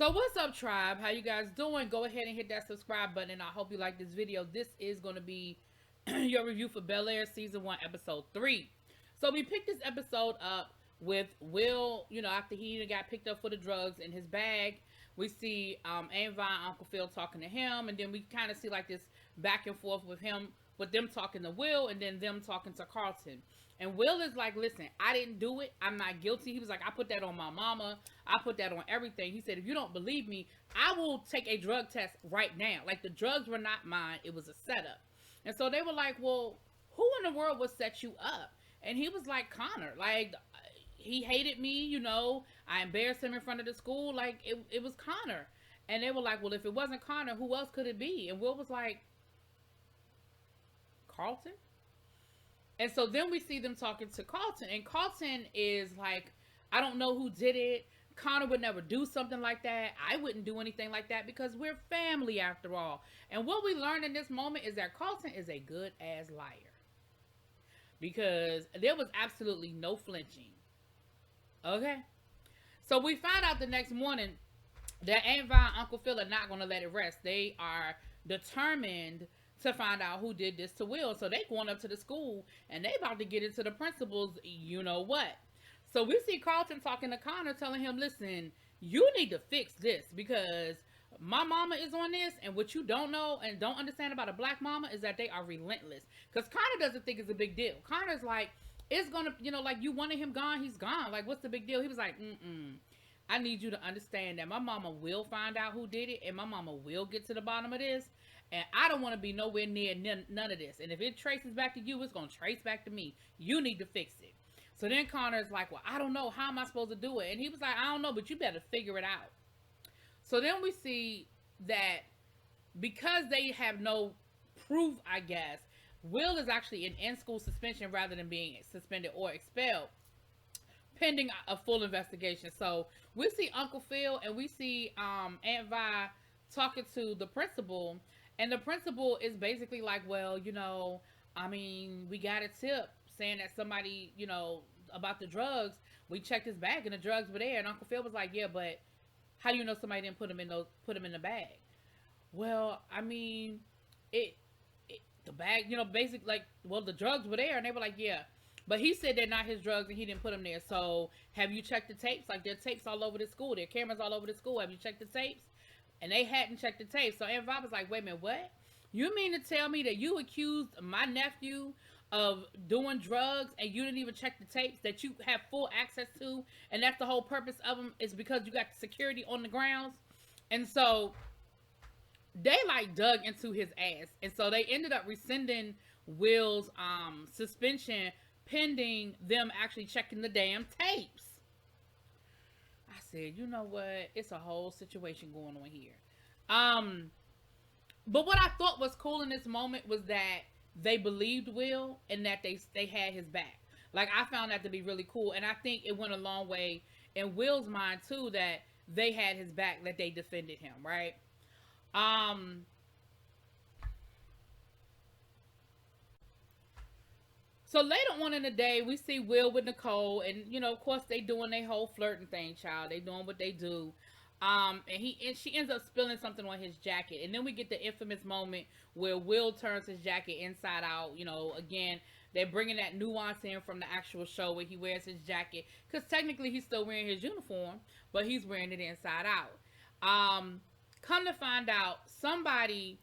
So what's up, tribe? How you guys doing? Go ahead and hit that subscribe button, and I hope you like this video. This is going to be your review for Bel Air Season 1, Episode 3. So we picked this episode up with Will, after he got picked up for the drugs in his bag. We see Aunt Vi and Uncle Phil talking to him, and then we kind of see like this back and forth with them talking to Will, and then them talking to Carlton. And Will is like, listen, I didn't do it. I'm not guilty. He was like, I put that on my mama. I put that on everything. He said, if you don't believe me, I will take a drug test right now. Like, the drugs were not mine. It was a setup. And so they were like, well, who in the world would set you up? And he was like, Connor. Like, he hated me, I embarrassed him in front of the school. Like, it was Connor. And they were like, well, if it wasn't Connor, who else could it be? And Will was like, Carlton? And so then we see them talking to Carlton. And Carlton is like, I don't know who did it. Connor would never do something like that. I wouldn't do anything like that because we're family after all. And what we learned in this moment is that Carlton is a good ass liar. Because there was absolutely no flinching. Okay? So we find out the next morning that Aunt Vi and Uncle Phil are not going to let it rest. They are determined to find out who did this to Will. So they going up to the school and they about to get into the principal's you know what. So we see Carlton talking to Connor, telling him, listen, you need to fix this because my mama is on this, and what you don't know and don't understand about a black mama is that they are relentless. Because Connor doesn't think it's a big deal. Connor's like, it's gonna, like, you wanted him gone, he's gone. Like, what's the big deal? He was like, I need you to understand that my mama will find out who did it, and my mama will get to the bottom of this. And I don't want to be nowhere near none of this. And if it traces back to you, it's going to trace back to me. You need to fix it. So then Connor's like, well, I don't know. How am I supposed to do it? And he was like, I don't know, but you better figure it out. So then we see that because they have no proof, I guess, Will is actually in in-school suspension rather than being suspended or expelled, pending a full investigation. So we see Uncle Phil and we see Aunt Vi talking to the principal. And the principal is basically like, well, we got a tip saying that somebody, about the drugs. We checked his bag and the drugs were there. And Uncle Phil was like, yeah, but how do you know somebody didn't put them in the bag? Well, the bag, basically like, well, the drugs were there. And they were like, yeah, but he said they're not his drugs and he didn't put them there. So have you checked the tapes? Like, there are tapes all over the school. There are cameras all over the school. Have you checked the tapes? And they hadn't checked the tape. So Aunt Vi was like, wait a minute, what? You mean to tell me that you accused my nephew of doing drugs and you didn't even check the tapes that you have full access to? And that's the whole purpose of them, is because you got security on the grounds? And so they like dug into his ass. And so they ended up rescinding Will's suspension pending them actually checking the damn tapes. I said, you know what? It's a whole situation going on here. But what I thought was cool in this moment was that they believed Will and that they had his back. Like, I found that to be really cool. And I think it went a long way in Will's mind, too, that they had his back, that they defended him, right? So later on in the day, we see Will with Nicole, and of course they doing their whole flirting thing, child. They doing what they do. And she ends up spilling something on his jacket, and then we get the infamous moment where Will turns his jacket inside out. Again, they're bringing that nuance in from the actual show where he wears his jacket, because technically he's still wearing his uniform, but he's wearing it inside out. Come to find out, somebody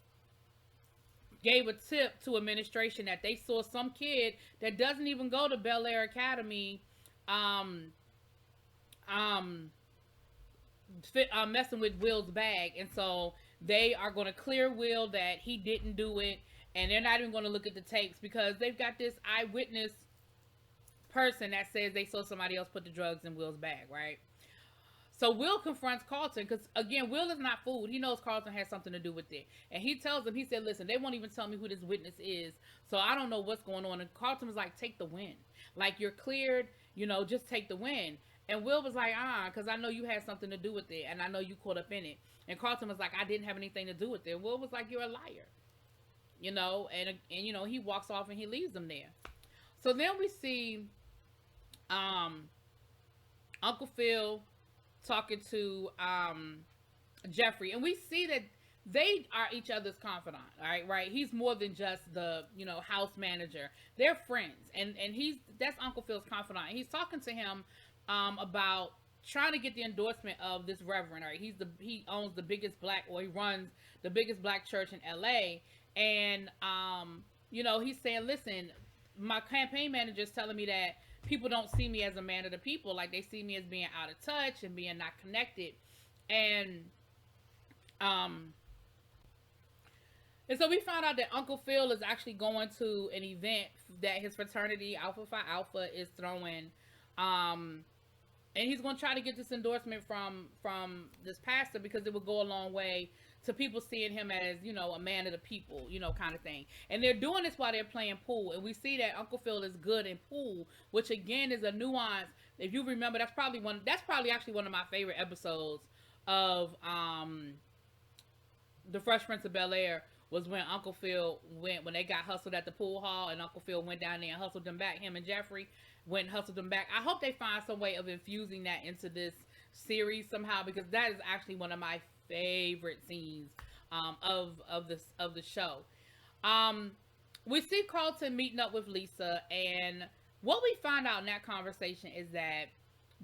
gave a tip to administration that they saw some kid that doesn't even go to Bel Air Academy messing with Will's bag. And so they are going to clear Will that he didn't do it, and they're not even going to look at the tapes because they've got this eyewitness person that says they saw somebody else put the drugs in Will's bag, right? So Will confronts Carlton because, again, Will is not fooled. He knows Carlton has something to do with it. And he tells him, he said, listen, they won't even tell me who this witness is, so I don't know what's going on. And Carlton was like, take the win. Like, you're cleared, just take the win. And Will was like, because I know you had something to do with it, and I know you caught up in it. And Carlton was like, I didn't have anything to do with it. And Will was like, you're a liar. And he walks off and he leaves them there. So then we see Uncle Phil talking to Jeffrey, and we see that they are each other's confidant. All right, right. He's more than just the house manager. They're friends, and that's Uncle Phil's confidant. He's talking to him about trying to get the endorsement of this reverend. All right, he owns the biggest black, or he runs the biggest black church in L.A. And he's saying, listen, my campaign manager is telling me that people don't see me as a man of the people, like they see me as being out of touch and being not connected, and um and so we found out that Uncle Phil is actually going to an event that his fraternity, Alpha Phi Alpha, is throwing. And he's going to try to get this endorsement from this pastor, because it would go a long way to people seeing him as, a man of the people, kind of thing. And they're doing this while they're playing pool. And we see that Uncle Phil is good in pool, which again is a nuance. If you remember, that's probably actually one of my favorite episodes of The Fresh Prince of Bel Air, was when Uncle Phil when they got hustled at the pool hall, and Uncle Phil went down there and hustled them back. Him and Jeffrey went and hustled them back. I hope they find some way of infusing that into this series somehow, because that is actually one of my favorite scenes of the show. We see Carlton meeting up with Lisa, and what we find out in that conversation is that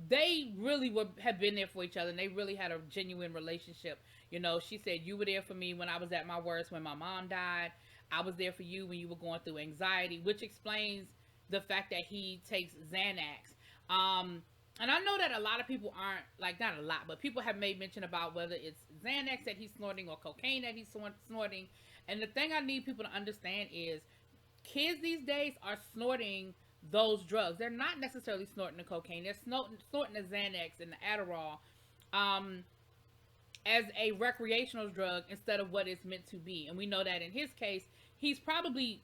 they really have been there for each other, and they really had a genuine relationship. She said, you were there for me when I was at my worst, when my mom died. I was there for you when you were going through anxiety, which explains the fact that he takes Xanax. And I know that a lot of people aren't, like, not a lot, but people have made mention about whether it's Xanax that he's snorting or cocaine that he's snorting. And the thing I need people to understand is kids these days are snorting those drugs. They're not necessarily snorting the cocaine. They're snorting the Xanax and the Adderall as a recreational drug instead of what it's meant to be. And we know that in his case, he's probably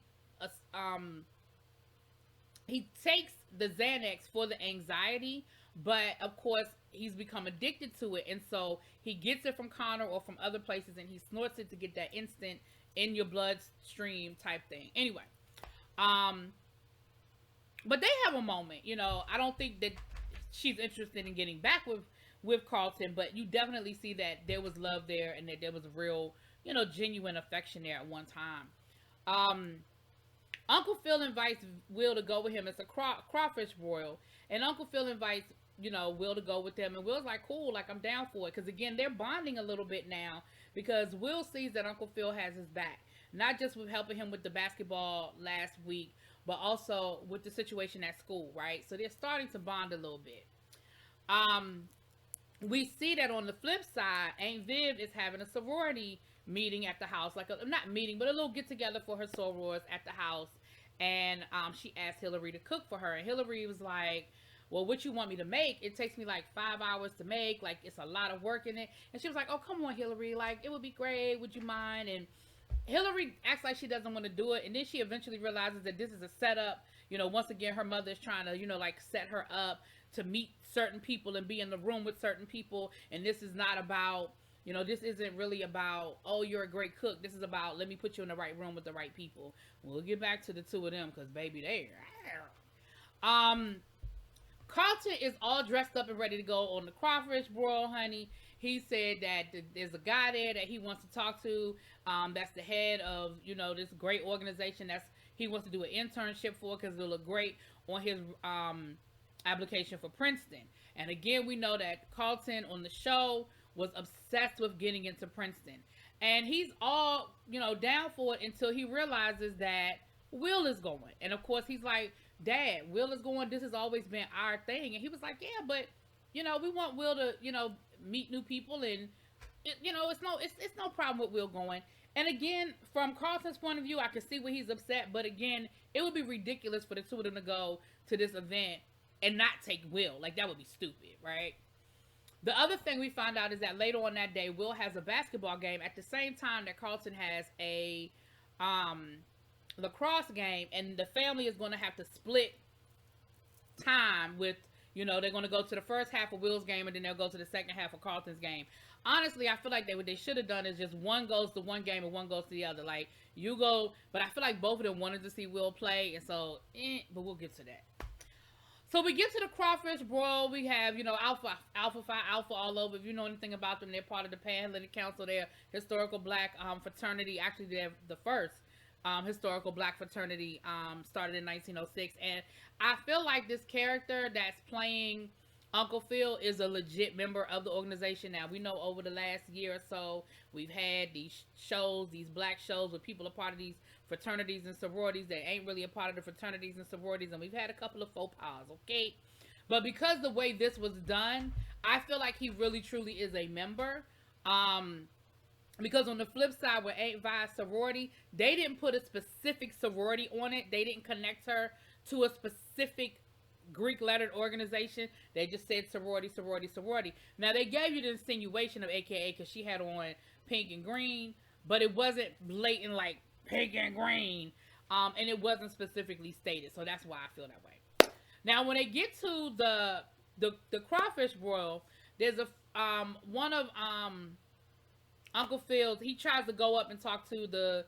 he takes the Xanax for the anxiety, but of course he's become addicted to it, and so he gets it from Connor or from other places, and he snorts it to get that instant in your bloodstream type thing. Anyway, but they have a moment. I don't think that she's interested in getting back with Carlton, but you definitely see that there was love there, and that there was a real, genuine affection there at one time. Uncle Phil invites Will to go with him. It's a crawfish broil, and Uncle Phil invites Will to go with them, and Will's like, cool, like, I'm down for it, because again, they're bonding a little bit now, because Will sees that Uncle Phil has his back, not just with helping him with the basketball last week, but also with the situation at school, right? So they're starting to bond a little bit. We see that on the flip side, Aunt Viv is having a sorority meeting at the house, like not meeting, but a little get together for her sorors at the house. And she asked Hillary to cook for her, and Hillary was like, well, what you want me to make? It takes me like 5 hours to make, like, it's a lot of work in it. And she was like, oh, come on, Hillary, like, it would be great, would you mind? And Hillary acts like she doesn't want to do it, and then she eventually realizes that this is a setup. Once again, her mother is trying to like set her up to meet certain people and be in the room with certain people, and this is not about, this isn't really about, oh, you're a great cook. This is about, let me put you in the right room with the right people. We'll get back to the two of them, because baby, Carlton is all dressed up and ready to go on the crawfish broil, honey. He said that there's a guy there that he wants to talk to. That's the head of, this great organization he wants to do an internship for, because it'll look great on his application for Princeton. And again, we know that Carlton on the show was obsessed with getting into Princeton, and he's all down for it until he realizes that Will is going. And of course he's like, Dad, Will is going, this has always been our thing. And he was like, yeah, but we want Will to meet new people, and it's no problem with Will going. And again, from Carlton's point of view, I can see where he's upset, but again, it would be ridiculous for the two of them to go to this event and not take Will. Like, that would be stupid, right? The other thing we find out is that later on that day, Will has a basketball game at the same time that Carlton has a lacrosse game, and the family is going to have to split time with, they're going to go to the first half of Will's game, and then they'll go to the second half of Carlton's game. Honestly, I feel like what they should have done is just one goes to one game and one goes to the other. Like, you go, but I feel like both of them wanted to see Will play, and so, but we'll get to that. So we get to the crawfish broil. We have, Alpha Phi Alpha all over. If you know anything about them, they're part of the Panhellenic Council. They're historical black fraternity. Actually, they're the first historical black fraternity, started in 1906. And I feel like this character that's playing Uncle Phil is a legit member of the organization. Now, we know over the last year or so, we've had these shows, these black shows, where people are part of these fraternities and sororities that ain't really a part of the fraternities and sororities, and we've had a couple of faux pas, okay? But because the way this was done, I feel like he really truly is a member. Because on the flip side, with Aunt Vi's sorority, they didn't put a specific sorority on it. They didn't connect her to a specific Greek lettered organization. They just said sorority, sorority, sorority. Now, they gave you the insinuation of AKA because she had on pink and green, but it wasn't blatant like pink and green, and it wasn't specifically stated. So that's why I feel that way. Now, when they get to the crawfish broil, there's a one of Uncle Phil's. He tries to go up and talk to the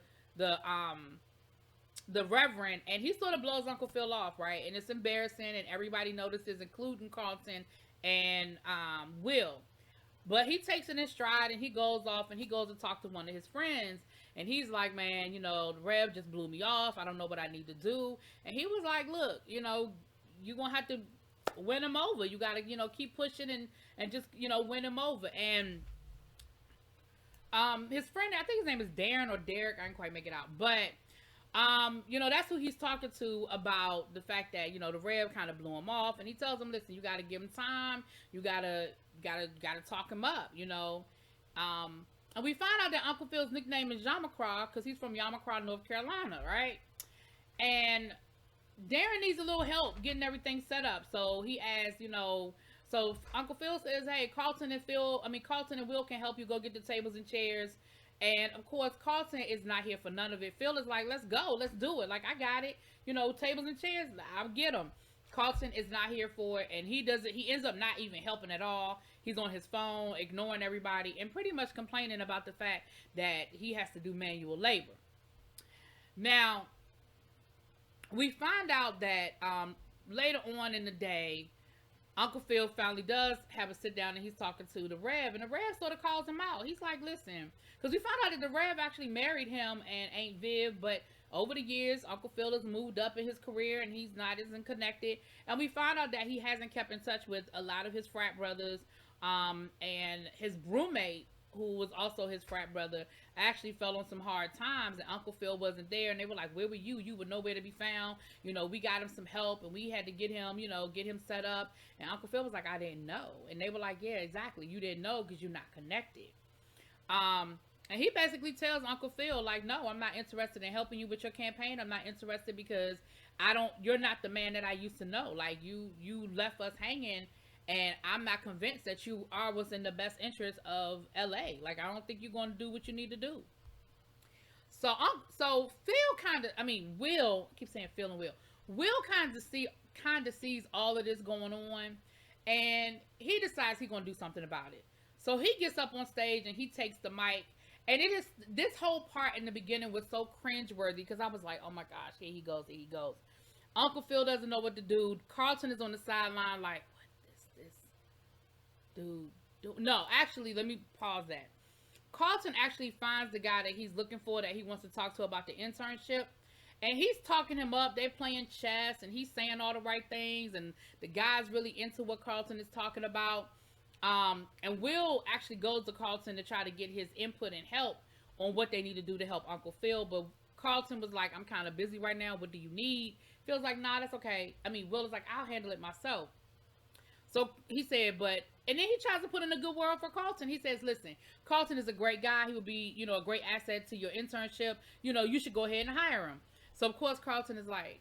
Reverend, and he sort of blows Uncle Phil off, right? And it's embarrassing, and everybody notices, including Carlton and Will. But he takes it in stride, and he goes off, and he goes to talk to one of his friends, and he's like, man, the Rev just blew me off. I don't know what I need to do. And he was like, look, you're going to have to win him over. You got to, keep pushing and just, win him over. And his friend, I think his name is Darren or Derek, I didn't quite make it out, but that's who he's talking to about the fact that, the Rev kind of blew him off, and he tells him, listen, you got to give him time. You gotta talk him up, and we find out that Uncle Phil's nickname is Yamacraw because he's from Yamacraw, North Carolina, right? And Darren needs a little help getting everything set up. So he asks, so Uncle Phil says, hey, Carlton and Will can help you go get the tables and chairs. And of course, Carlton is not here for none of it. Phil is like, let's go, let's do it. Like, I got it. Tables and chairs, I'll get them. Carlton is not here for it, and he ends up not even helping at all. He's on his phone, ignoring everybody, and pretty much complaining about the fact that he has to do manual labor. Now, we find out that later on in the day, Uncle Phil finally does have a sit down, and he's talking to the Rev, and the Rev sort of calls him out. He's like, listen, because we found out that the Rev actually married him and Aunt Viv, but over the years, Uncle Phil has moved up in his career, and he's not as connected. And we found out that he hasn't kept in touch with a lot of his frat brothers, and his roommate, who was also his frat brother, actually fell on some hard times, and Uncle Phil wasn't there, and they were like, where were you? You were nowhere to be found. We got him some help, and we had to get him set up. And Uncle Phil was like, I didn't know. And they were like, yeah, exactly. You didn't know because you're not connected. And he basically tells Uncle Phil, like, no, I'm not interested in helping you with your campaign. I'm not interested because you're not the man that I used to know. Like, you left us hanging, and I'm not convinced that you are what's in the best interest of LA. Like, I don't think you're going to do what you need to do. So Will, I keep saying Phil and Will. Will kind of sees all of this going on, and he decides he's going to do something about it. So he gets up on stage and he takes the mic, and this whole part in the beginning was so cringeworthy because I was like, oh my gosh, here he goes. Uncle Phil doesn't know what to do. Carlton is on the sideline like, what is this dude do? No, actually, let me pause that. Carlton actually finds the guy that he's looking for, that he wants to talk to about the internship. And he's talking him up. They're playing chess, and he's saying all the right things. And the guy's really into what Carlton is talking about. And Will actually goes to Carlton to try to get his input and help on what they need to do to help Uncle Phil. But Carlton was like, I'm kind of busy right now. What do you need? Phil's like, nah, that's okay. Will is like, I'll handle it myself. So he said, and then he tries to put in a good word for Carlton. He says, listen, Carlton is a great guy. He would be, a great asset to your internship. You should go ahead and hire him. So, of course, Carlton is like,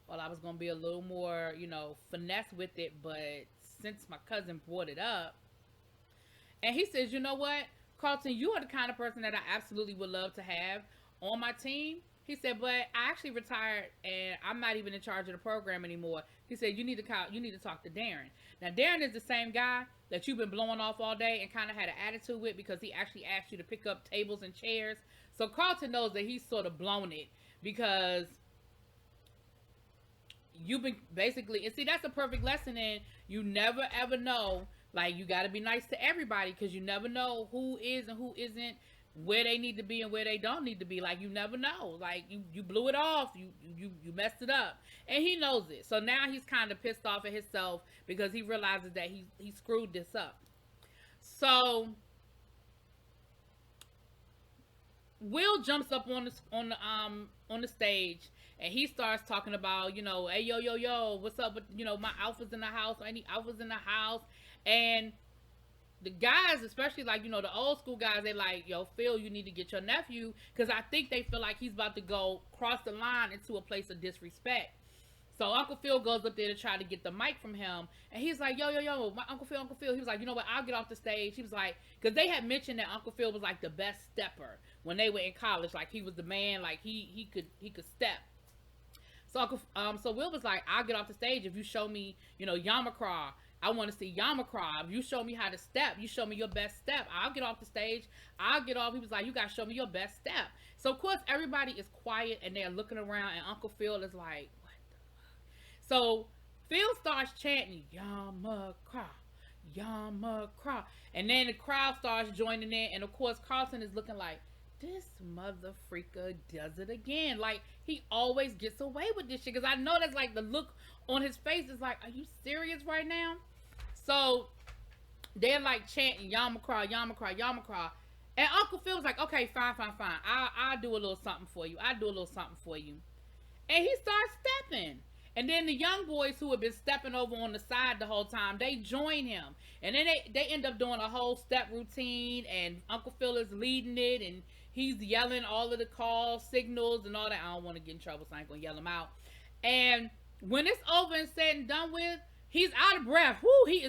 well, I was going to be a little more, finesse with it, but since my cousin brought it up. And he says, you know what, Carlton, you are the kind of person that I absolutely would love to have on my team. He said, but I actually retired, and I'm not even in charge of the program anymore. He said, you need to talk to Darren. Now, Darren is the same guy that you've been blowing off all day and kind of had an attitude with because he actually asked you to pick up tables and chairs. So Carlton knows that he's sort of blown it because, you've been basically, and see, that's a perfect lesson in you never ever know. Like, you got to be nice to everybody, because you never know who is and who isn't, where they need to be and where they don't need to be. Like, you never know. Like, you blew it off, you messed it up, and he knows it. So now he's kind of pissed off at himself because he realizes that he screwed this up. So Will jumps up on the stage, and he starts talking about, hey, yo, what's up with, my alphas in the house, any alphas in the house. And the guys, especially, like, the old school guys, they like, yo, Phil, you need to get your nephew, because I think they feel like he's about to go cross the line into a place of disrespect. So Uncle Phil goes up there to try to get the mic from him, and he's like, yo, my Uncle Phil. He was like, you know what, I'll get off the stage. He was like, because they had mentioned that Uncle Phil was like the best stepper when they were in college. Like, he was the man, like he could step. So so Will was like, I'll get off the stage if you show me, Yamakra. I want to see Yamakra. If you show me how to step, you show me your best step, I'll get off the stage. I'll get off. He was like, you got to show me your best step. So, of course, everybody is quiet, and they're looking around, and Uncle Phil is like, what the fuck? So Phil starts chanting, Yamakra, Yamakra. And then the crowd starts joining in, and, of course, Carlton is looking like, this mother freaker does it again. Like, he always gets away with this shit, because I know that's like the look on his face is like, are you serious right now? So they're like chanting Yamakra, Yamakra, Yamakra. And Uncle Phil was like, okay, fine. I'll do a little something for you. And he starts stepping. And then the young boys who have been stepping over on the side the whole time, they join him. And then they end up doing a whole step routine, and Uncle Phil is leading it, and he's yelling all of the call signals and all that. I don't want to get in trouble, so I ain't going to yell him out. And when it's over and said and done with, he's out of breath. Woo, he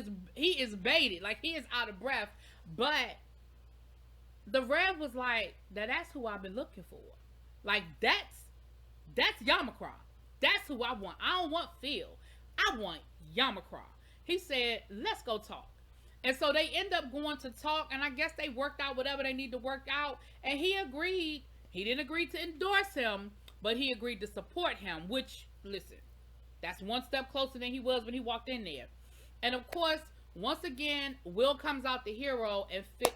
is baited. Like, he is out of breath. But the Rev was like, that's who I've been looking for. Like, that's Yamakra. That's who I want. I don't want Phil. I want Yamakra. He said, let's go talk. And so they end up going to talk, and I guess they worked out whatever they need to work out. And he agreed. He didn't agree to endorse him, but he agreed to support him, which, listen, that's one step closer than he was when he walked in there. And, of course, once again, Will comes out the hero,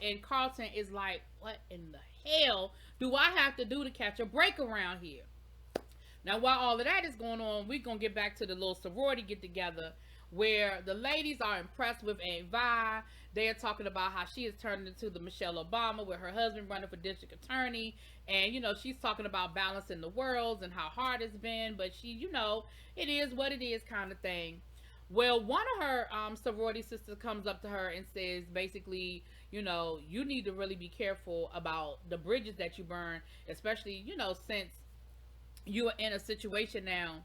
and Carlton is like, what in the hell do I have to do to catch a break around here? Now, while all of that is going on, we're going to get back to the little sorority get-together, where the ladies are impressed with Aunt Vi. They are talking about how she is turning into the Michelle Obama with her husband running for district attorney. And, she's talking about balancing the worlds and how hard it's been. But she, it is what it is kind of thing. Well, one of her sorority sisters comes up to her and says, basically, you need to really be careful about the bridges that you burn, especially, since you are in a situation now.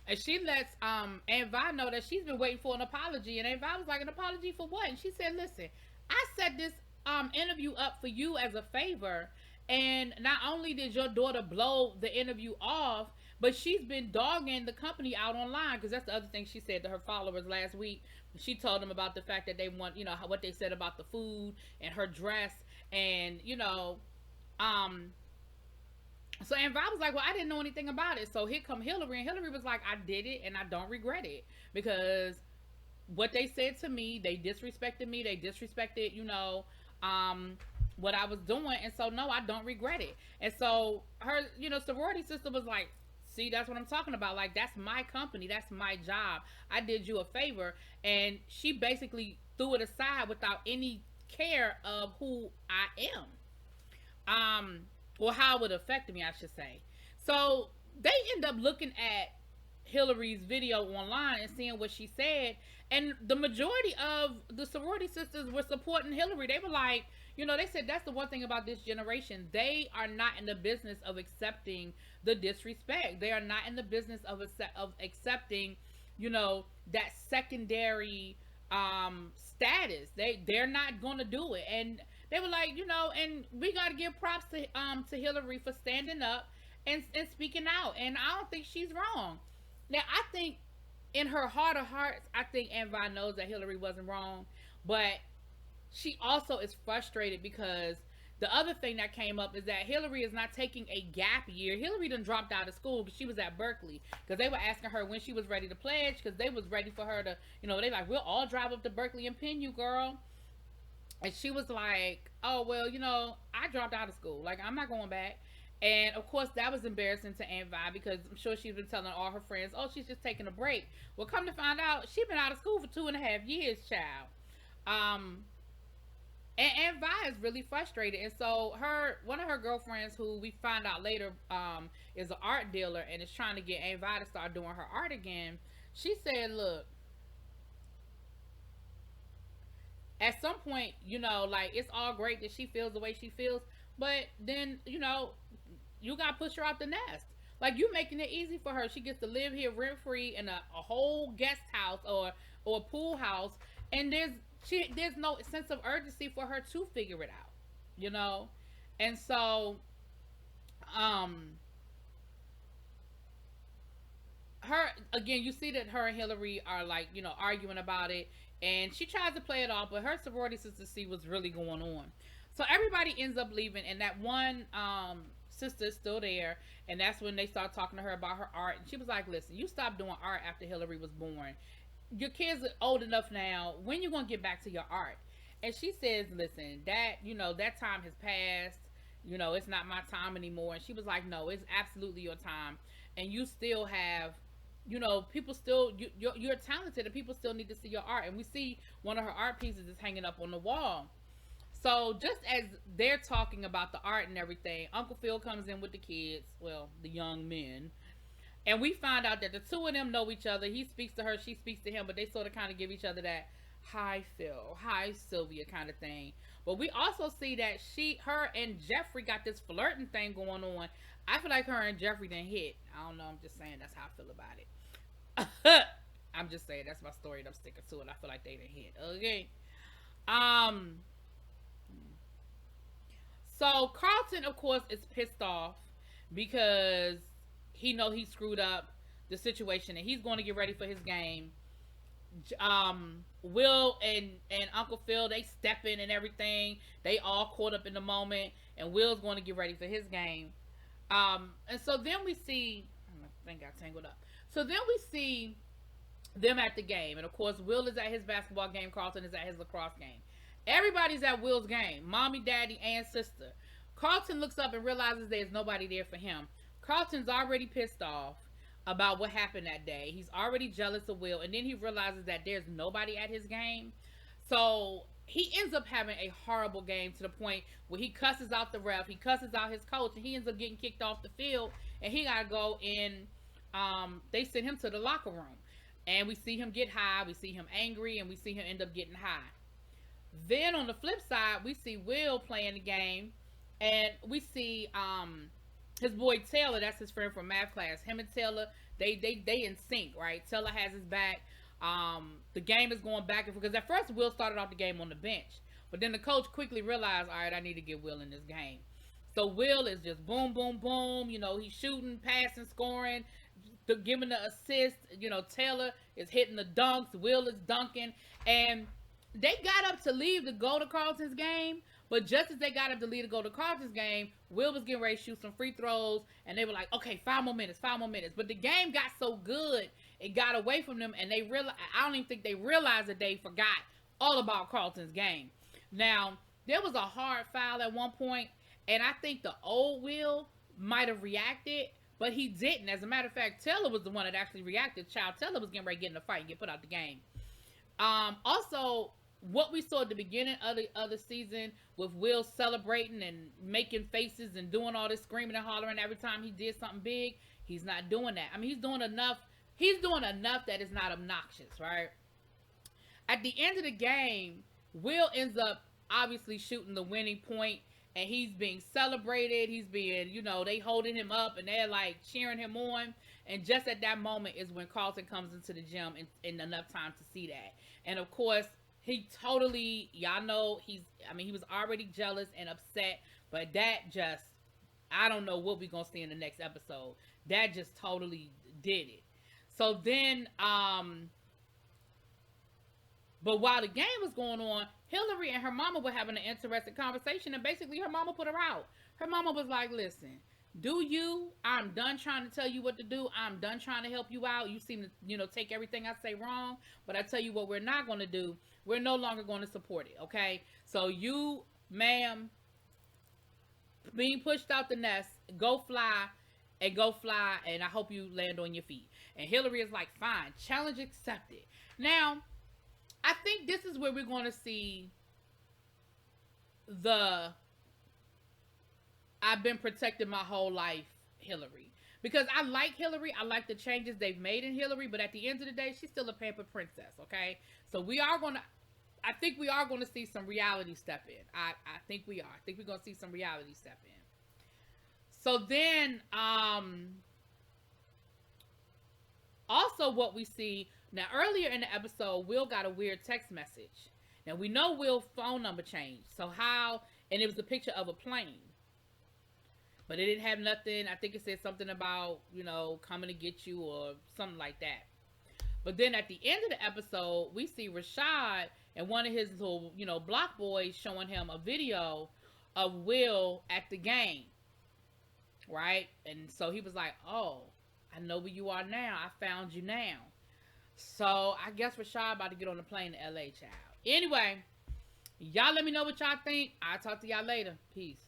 And she lets Aunt Vi know that she's been waiting for an apology. And Aunt Vi was like, an apology for what? And she said, listen, I set this interview up for you as a favor. And not only did your daughter blow the interview off, but she's been dogging the company out online. Because that's the other thing she said to her followers last week. She told them about the fact that they want, what they said about the food and her dress. And, so Aunt Vi was like, well, I didn't know anything about it. So here come Hillary, and Hillary was like, I did it, and I don't regret it. Because what they said to me, they disrespected me. They disrespected, what I was doing. And so, no, I don't regret it. And so her, sorority sister was like, see, that's what I'm talking about. Like, that's my company. That's my job. I did you a favor. And she basically threw it aside without any care of who I am. Or how it would affect me, I should say. So they end up looking at Hillary's video online and seeing what she said. And the majority of the sorority sisters were supporting Hillary. They were like, they said that's the one thing about this generation. They are not in the business of accepting the disrespect. They are not in the business of accepting, that secondary status. They're not going to do it. And they were like, and we got to give props to Hillary for standing up and speaking out. And I don't think she's wrong. Now, I think in her heart of hearts, I think Aunt Vi knows that Hillary wasn't wrong. But she also is frustrated because the other thing that came up is that Hillary is not taking a gap year. Hillary done dropped out of school because she was at Berkeley, because they were asking her when she was ready to pledge, because they was ready for her to, they like, we'll all drive up to Berkeley and pin you, girl. And she was like, oh, well, I dropped out of school. Like, I'm not going back. And of course, that was embarrassing to Aunt Vi, because I'm sure she's been telling all her friends, oh, she's just taking a break. Well, come to find out, she's been out of school for 2.5 years, child. And Aunt Vi is really frustrated. And so one of her girlfriends, who we find out later is an art dealer and is trying to get Aunt Vi to start doing her art again, she said, look, at some point, like, it's all great that she feels the way she feels, but then, you got to push her out the nest. Like, you making it easy for her. She gets to live here rent free in a whole guest house or a pool house, and there's no sense of urgency for her to figure it out, And so, her, again, you see that her and Hillary are, like, arguing about it, and she tries to play it off, but her sorority sister see what's really going on. So everybody ends up leaving, and that one sister is still there, and that's when they start talking to her about her art. And she was like, listen, you stopped doing art after Hillary was born. Your kids are old enough now. When you gonna get back to your art? And she says, listen, that that time has passed. It's not my time anymore. And she was like, no, it's absolutely your time, and you still have, people still, you're talented, and people still need to see your art. And we see one of her art pieces is hanging up on the wall. So just as they're talking about the art and everything, Uncle Phil comes in with the kids, well, the young men, and we find out that the two of them know each other. He speaks to her, she speaks to him, but they sort of kind of give each other that hi Phil, hi Sylvia kind of thing. But we also see that her and Jeffrey got this flirting thing going on. I feel like her and Jeffrey done hit. I don't know, I'm just saying that's how I feel about it. I'm just saying that's my story and I'm sticking to it. I feel like they done hit. Okay. So Carlton, of course, is pissed off because he know he screwed up the situation and he's going to get ready for his game. Will and Uncle Phil, they step in and everything. They all caught up in the moment, and Will's going to get ready for his game. And so then we see, I think I got tangled up. So then we see them at the game, and of course Will is at his basketball game, Carlton is at his lacrosse game. Everybody's at Will's game, mommy, daddy, and sister. Carlton looks up and realizes there's nobody there for him. Carlton's already pissed off about what happened that day. He's already jealous of Will, and then he realizes that there's nobody at his game. So he ends up having a horrible game, to the point where he cusses out the ref, he cusses out his coach, and he ends up getting kicked off the field, and he gotta go in. They send him to the locker room, and we see him get high, we see him angry, and we see him end up getting high. Then on the flip side, we see Will playing the game, and we see his boy Taylor, that's his friend from math class. Him and Taylor, they in sync, right? Taylor has his back. The game is going back and forth, because at first Will started off the game on the bench, but then the coach quickly realized, all right, I need to get Will in this game. So Will is just boom, boom, boom. He's shooting, passing, scoring, giving the assist. Taylor is hitting the dunks. Will is dunking, and they got up to leave to go to Carlton's game, but just as they got up to leave to go to Carlton's game, Will was getting ready to shoot some free throws, and they were like, okay, 5 more minutes. But the game got so good, it got away from them, and I don't even think they realized that they forgot all about Carlton's game. Now, there was a hard foul at one point, and I think the old Will might have reacted, but he didn't. As a matter of fact, Taylor was the one that actually reacted. Taylor was getting ready to get in a fight and get put out the game. Also, what we saw at the beginning of the other season with Will celebrating and making faces and doing all this screaming and hollering every time he did something big, he's not doing that. I mean, he's doing enough that it's not obnoxious, right? At the end of the game, Will ends up obviously shooting the winning point, and he's being celebrated. He's being, they holding him up and they're like cheering him on. And just at that moment is when Carlton comes into the gym in enough time to see that. And of course, he totally, y'all know, he was already jealous and upset, but that just, I don't know what we're going to see in the next episode. That just totally did it. So then, But while the game was going on, Hillary and her mama were having an interesting conversation, and basically her mama put her out. Her mama was like, listen, do you? I'm done trying to tell you what to do. I'm done trying to help you out. You seem to, take everything I say wrong. But I tell you what we're not going to do. We're no longer going to support it, okay? So you, ma'am, being pushed out the nest, go fly, and I hope you land on your feet. And Hillary is like, fine, challenge accepted. Now, I think this is where we're going to see the I've been protected my whole life Hillary. Because I like Hillary. I like the changes they've made in Hillary. But at the end of the day, she's still a pampered princess, okay? So I think we are going to see some reality step in. I think we are. I think we're going to see some reality step in. So then, also what we see, now earlier in the episode, Will got a weird text message. Now we know Will's phone number changed. So how, and it was a picture of a plane. But it didn't have nothing. I think it said something about, coming to get you or something like that. But then at the end of the episode, we see Rashad and one of his little, block boys showing him a video of Will at the game. Right? And so he was like, oh, I know where you are now. I found you now. So I guess Rashad about to get on the plane to LA, child. Anyway, y'all let me know what y'all think. I'll talk to y'all later. Peace.